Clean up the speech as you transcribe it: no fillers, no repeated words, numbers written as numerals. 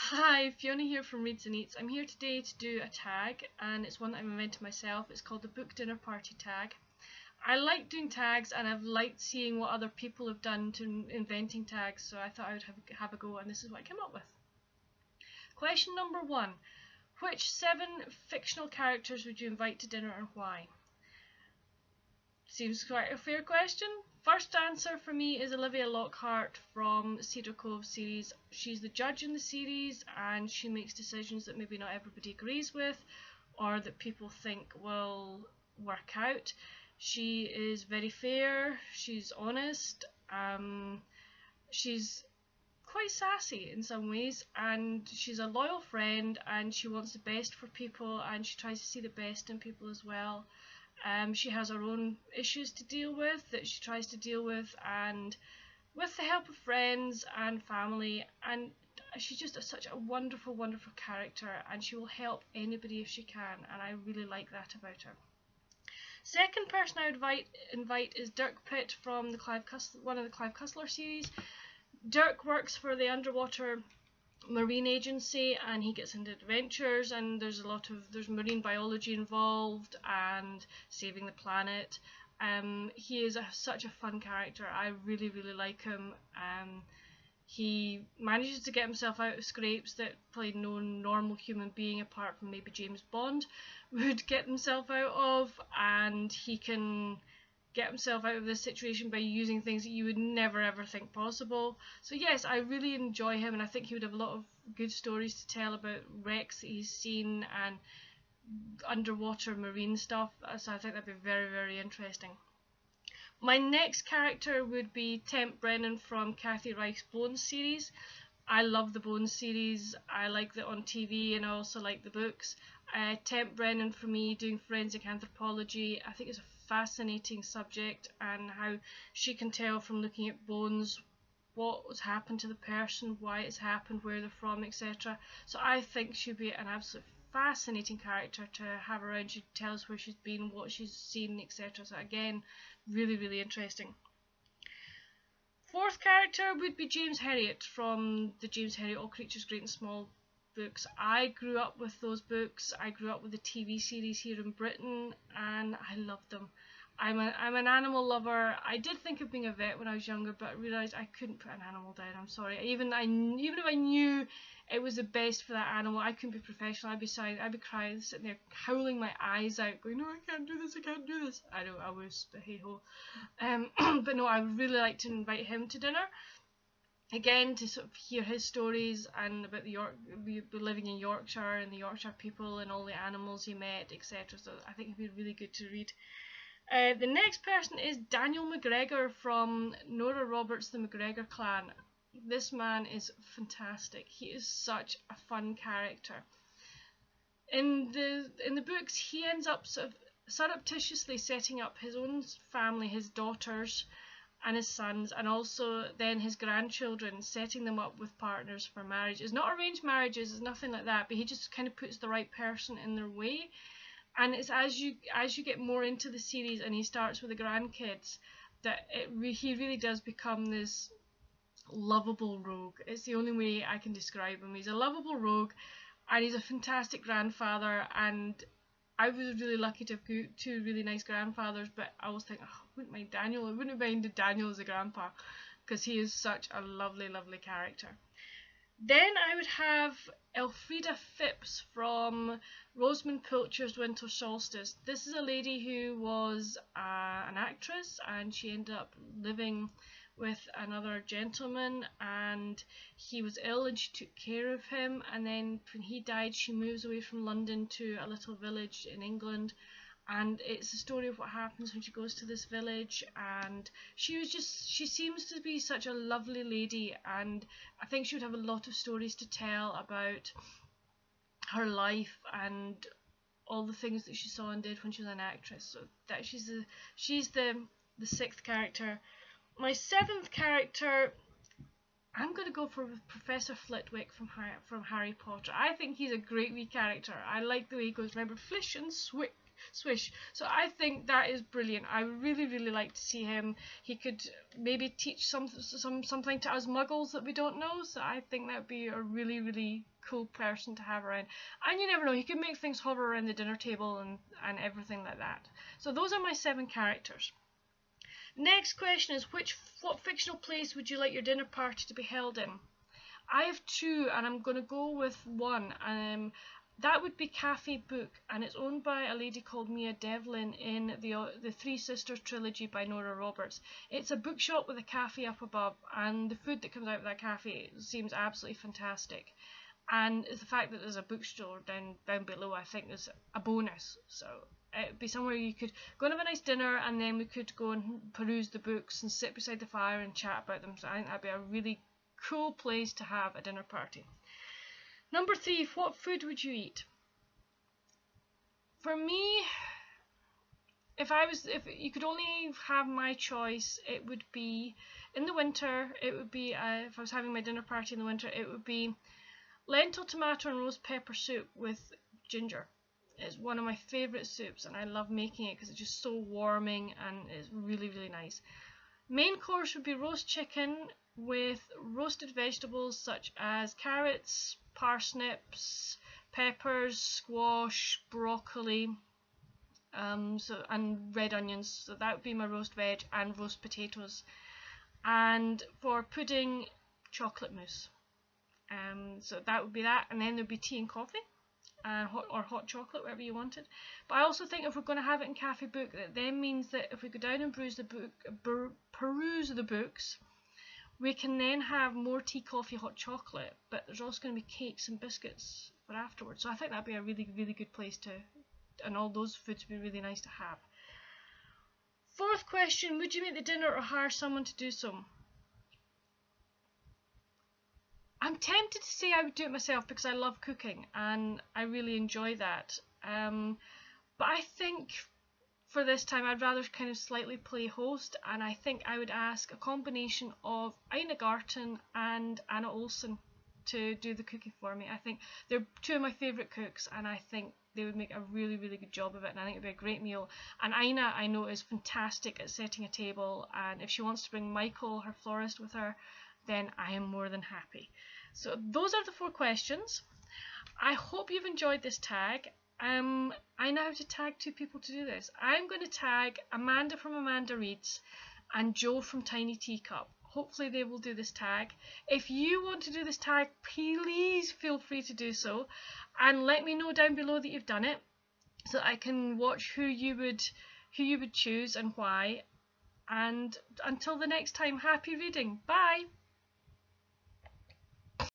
Hi, Fiona here from Reads and Eats. I'm here today to do a tag, and it's one that I've invented myself. It's called the Book Dinner Party tag. I like doing tags, and I've liked seeing what other people have done to inventing tags, so I thought I would have a go, and this is what I came up with. Question number 1. Which 7 fictional characters would you invite to dinner and why? Seems quite a fair question. First answer for me is Olivia Lockhart from Cedar Cove series. She's the judge in the series and she makes decisions that maybe not everybody agrees with or that people think will work out. She is very fair, she's honest, she's quite sassy in some ways, and she's a loyal friend and she wants the best for people and she tries to see the best in people as well. She has her own issues to deal with that she tries to deal with, and with the help of friends and family, and she's just such a wonderful, wonderful character, and she will help anybody if she can, and I really like that about her. Second person I would invite is Dirk Pitt from one of the Clive Cussler series. Dirk works for the underwater marine agency and he gets into adventures, and there's marine biology involved and saving the planet. He is such a fun character. I really like him. He manages to get himself out of scrapes that probably no normal human being apart from maybe James Bond would get himself out of, and he can get himself out of this situation by using things that you would never ever think possible. So yes, I really enjoy him, and I think he would have a lot of good stories to tell about wrecks that he's seen and underwater marine stuff, so I think that'd be very interesting. My next character would be Temp Brennan from Kathy Reichs' Bones series. I love the Bones series. I like it on TV and I also like the books. Temp Brennan, for me, doing forensic anthropology, I think it's a fascinating subject, and how she can tell from looking at bones what's happened to the person, why it's happened, where they're from, etc. So I think she'd be an absolute fascinating character to have around. She'd tell us where she's been, what she's seen, etc. So again, really interesting. Fourth character would be James Herriot from the James Herriot All Creatures Great and Small books. I grew up with those books. I grew up with the TV series here in Britain and I loved them. I'm an animal lover. I did think of being a vet when I was younger, but I realised I couldn't put an animal down. I'm sorry. Even if I knew it was the best for that animal, I couldn't be professional. I'd be crying, sitting there howling my eyes out, going, "No, I can't do this. I can't do this." I know I was, but hey ho. But no, I would really like to invite him to dinner. Again, to sort of hear his stories and about living in Yorkshire and the Yorkshire people and all the animals he met, etc. So I think it'd be really good to read. The next person is Daniel McGregor from Nora Roberts' The McGregor Clan. This man is fantastic. He is such a fun character. In the books, he ends up sort of surreptitiously setting up his own family, his daughters and his sons, and also then his grandchildren, setting them up with partners for marriage. It's not arranged marriages, it's nothing like that, but he just kind of puts the right person in their way. And it's as you get more into the series and he starts with the grandkids that he really does become this lovable rogue. It's the only way I can describe him. He's a lovable rogue and he's a fantastic grandfather, and I was really lucky to have two really nice grandfathers, but I always think, oh, I wouldn't mind Daniel. I wouldn't mind Daniel as a grandpa because he is such a lovely character. Then I would have Elfrida Phipps from Rosamund Pilcher's Winter Solstice. This is a lady who was an actress, and she ended up living with another gentleman, and he was ill and she took care of him, and then when he died she moves away from London to a little village in England, and it's the story of what happens when she goes to this village. And she seems to be such a lovely lady, and I think she would have a lot of stories to tell about her life and all the things that she saw and did when she was an actress. So that she's the sixth character. My seventh character, I'm going to go for Professor Flitwick from Harry Potter. I think he's a great wee character. I like the way he goes, remember, Flish and Swick. Swish. So I think that is brilliant. I really, really like to see him. He could maybe teach something to us muggles that we don't know. So I think that would be a really, really cool person to have around. And you never know, he could make things hover around the dinner table and everything like that. So those are my 7 characters. Next question is, what fictional place would you like your dinner party to be held in? I have 2, and I'm going to go with one. That would be Caffee Book, and it's owned by a lady called Mia Devlin in the Three Sisters trilogy by Nora Roberts. It's a bookshop with a cafe up above, and the food that comes out of that cafe seems absolutely fantastic. And the fact that there's a bookstore down below, I think, is a bonus. So it'd be somewhere you could go and have a nice dinner, and then we could go and peruse the books and sit beside the fire and chat about them. So I think that'd be a really cool place to have a dinner party. Number 3, what food would you eat? For me, if you could only have my choice, it would be in the winter. It would be if I was having my dinner party in the winter, it would be lentil, tomato, and roast pepper soup with ginger. It's one of my favourite soups, and I love making it because it's just so warming and it's really, really nice. Main course would be roast chicken with roasted vegetables such as carrots, parsnips, peppers, squash, broccoli, and red onions. So that would be my roast veg, and roast potatoes. And for pudding, chocolate mousse. So that would be that, and then there'd be tea and coffee, hot chocolate, whatever you wanted. But I also think if we're going to have it in Caffee Book, that then means that if we go down and peruse the books, we can then have more tea, coffee, hot chocolate, but there's also going to be cakes and biscuits for afterwards. So I think that'd be a really, really good place to, and all those foods would be really nice to have. 4th question, would you make the dinner or hire someone to do so? I'm tempted to say I would do it myself because I love cooking and I really enjoy that. But I think for this time I'd rather kind of slightly play host, and I think I would ask a combination of Ina Garten and Anna Olsen to do the cooking for me. I think they're 2 of my favourite cooks, and I think they would make a really, really good job of it, and I think it would be a great meal. And Ina, I know, is fantastic at setting a table, and if she wants to bring Michael, her florist, with her, then I am more than happy. So those are the 4 questions. I hope you've enjoyed this tag. I now have to tag 2 people to do this. I'm going to tag Amanda from Amanda Reads and Joe from Tiny Teacup. Hopefully they will do this tag. If you want to do this tag, please feel free to do so, and let me know down below that you've done it, so that I can watch who you would choose and why. And until the next time, happy reading. Bye.